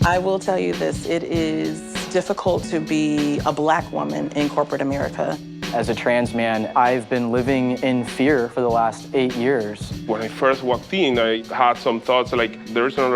I will tell you this, it is difficult to be a Black woman in corporate America. As a trans man, I've been living in fear for the last 8 years. When I first walked in, I had some thoughts like, there's a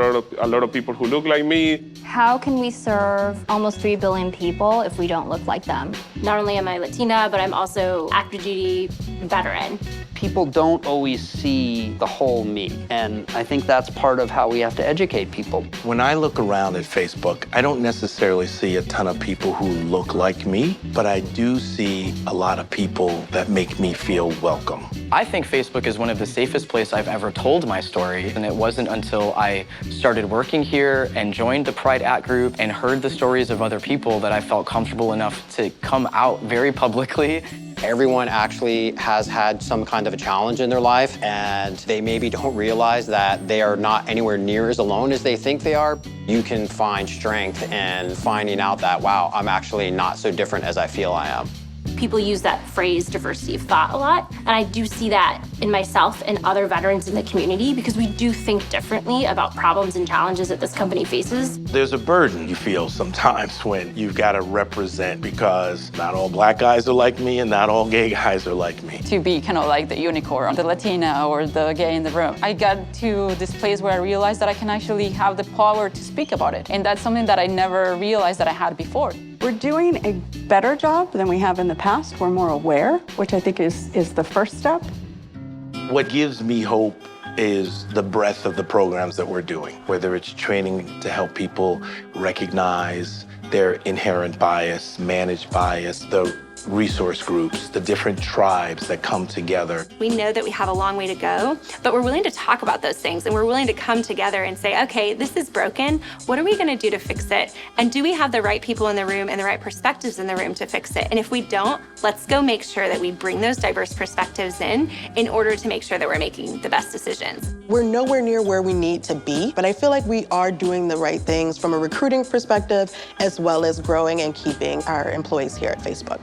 lot of people who look like me. How can we serve almost 3 billion people if we don't look like them? Not only am I Latina, but I'm also active duty veteran. People don't always see the whole me, and I think that's part of how we have to educate people. When I look around at Facebook, I don't necessarily see a ton of people who look like me, but I do see a lot of people that make me feel welcome. I think Facebook is one of the safest places I've ever told my story, and it wasn't until I started working here and joined the Pride At group and heard the stories of other people that I felt comfortable enough to come out very publicly. Everyone actually has had some kind of a challenge in their life, and they maybe don't realize that they are not anywhere near as alone as they think they are. You can find strength in finding out that, wow, I'm actually not so different as I feel I am. People use that phrase diversity of thought a lot, and I do see that in myself and other veterans in the community because we do think differently about problems and challenges that this company faces. There's a burden you feel sometimes when you've got to represent, because not all Black guys are like me and not all gay guys are like me. To be kind of like the unicorn, the Latina or the gay in the room. I got to this place where I realized that I can actually have the power to speak about it, and that's something that I never realized that I had before. We're doing a better job than we have in the past. We're more aware, which I think is the first step. What gives me hope is the breadth of the programs that we're doing, whether it's training to help people recognize their inherent bias, manage bias, the resource groups, the different tribes that come together. We know that we have a long way to go, but we're willing to talk about those things, and we're willing to come together and say, okay, this is broken. What are we gonna do to fix it? And do we have the right people in the room and the right perspectives in the room to fix it? And if we don't, let's go make sure that we bring those diverse perspectives in order to make sure that we're making the best decisions. We're nowhere near where we need to be, but I feel like we are doing the right things from a recruiting perspective, as well as growing and keeping our employees here at Facebook.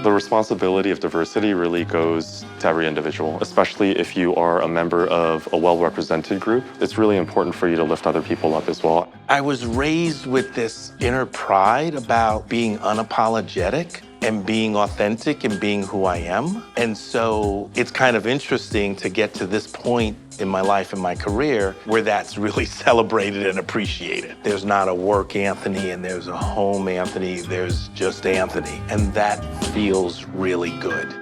The responsibility of diversity really goes to every individual, especially if you are a member of a well-represented group. It's really important for you to lift other people up as well. I was raised with this inner pride about being unapologetic and being authentic and being who I am. And so it's kind of interesting to get to this point in my life and my career where that's really celebrated and appreciated. There's not a work Anthony and there's a home Anthony, there's just Anthony. And that feels really good.